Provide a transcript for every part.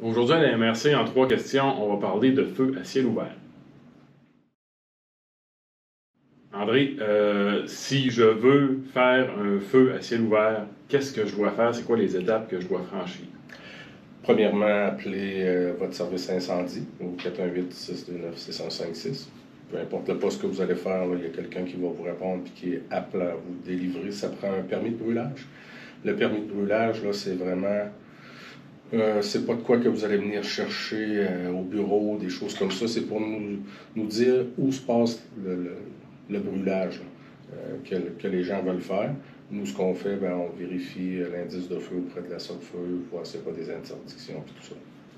Aujourd'hui à la MRC, en 3 questions, on va parler de feu à ciel ouvert. André, si je veux faire un feu à ciel ouvert, qu'est-ce que je dois faire? C'est quoi les étapes que je dois franchir? Premièrement, appelez votre service incendie au 418-629-6156. Peu importe le poste que vous allez faire, là, il y a quelqu'un qui va vous répondre et qui est apte à vous délivrer. Ça prend un permis de brûlage. Le permis de brûlage, là, c'est vraiment... c'est pas de quoi que vous allez venir chercher au bureau, des choses comme ça. C'est pour nous dire où se passe le brûlage que les gens veulent faire. Nous, ce qu'on fait, on vérifie l'indice de feu auprès de la SOC-feu, voir s'il n'y a pas des interdictions et tout ça.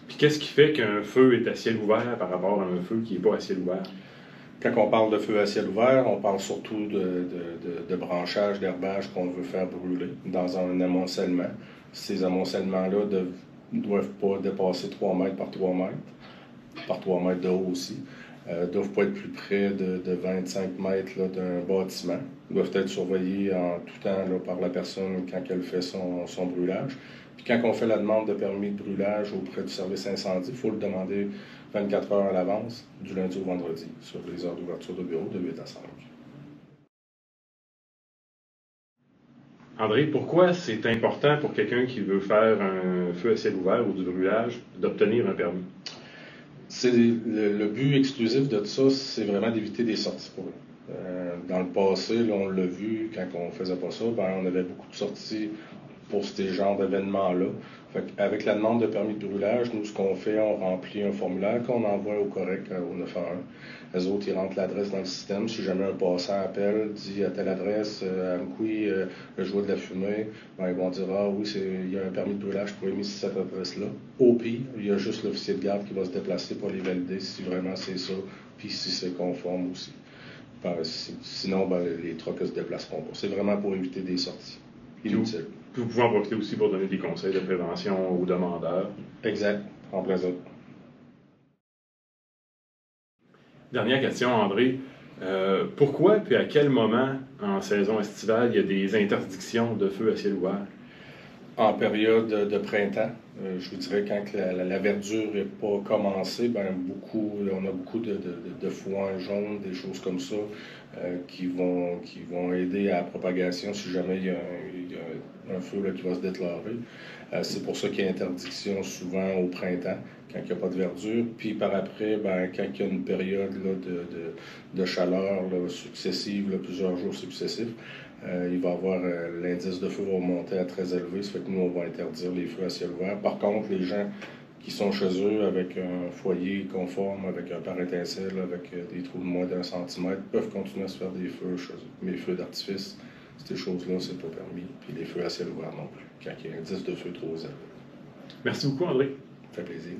Puis qu'est-ce qui fait qu'un feu est à ciel ouvert par rapport à un feu qui n'est pas à ciel ouvert? Quand on parle de feu à ciel ouvert, on parle surtout de branchage, d'herbage qu'on veut faire brûler dans un amoncellement. Ces amoncellements-là ne doivent pas dépasser 3 mètres par 3 mètres, par 3 mètres de haut aussi. Ne doivent pas être plus près de 25 mètres d'un bâtiment. Ils doivent être surveillés en tout temps là, par la personne quand elle fait son brûlage. Puis quand on fait la demande de permis de brûlage auprès du service incendie, il faut le demander 24 heures à l'avance, du lundi au vendredi, sur les heures d'ouverture de bureau de 8 à 5. André, pourquoi c'est important pour quelqu'un qui veut faire un feu à ciel ouvert ou du brûlage d'obtenir un permis? Le but exclusif de ça, c'est vraiment d'éviter des sorties pour eux. Dans le passé, là, on l'a vu, quand on faisait pas ça, on avait beaucoup de sorties pour ces genres d'événements-là. Avec la demande de permis de brûlage, nous, ce qu'on fait, on remplit un formulaire qu'on envoie au correct au 911. Les autres, ils rentrent l'adresse dans le système. Si jamais un passant appelle, dit à telle adresse, à Amkoui, je vois de la fumée, ils vont dire, ah oui, il y a un permis de brûlage pour émettre sur cette adresse-là. Au pire, il y a juste l'officier de garde qui va se déplacer pour les valider si vraiment c'est ça, puis si c'est conforme aussi. Sinon, les trucks ne se déplaceront pas. C'est vraiment pour éviter des sorties inutiles. Puis vous pouvez en profiter aussi pour donner des conseils de prévention aux demandeurs. Exact, en plein ça. Dernière question, André. Pourquoi puis à quel moment en saison estivale il y a des interdictions de feu à ciel ouvert? En période de printemps, je vous dirais quand la verdure n'est pas commencée, on a beaucoup de foin jaune, des choses comme ça qui vont aider à la propagation si jamais il y a un feu là, qui va se déclarer. C'est pour ça qu'il y a interdiction souvent au printemps, quand il n'y a pas de verdure. Puis par après, quand il y a une période là, de chaleur là, successive, là, plusieurs jours successifs, il va y avoir l'indice de feu va monter à très élevé, ça fait que nous, on va interdire les feux à ciel ouvert. Par contre, les gens qui sont chez eux avec un foyer conforme, avec un pare-étincelle, avec des trous de moins d'1 centimètre, peuvent continuer à se faire des feux chez eux. Mais les feux d'artifice, ces choses-là, c'est pas permis. Puis les feux à ciel ouvert non plus, quand il y a un indice de feu trop élevé. Merci beaucoup, André. Ça fait plaisir.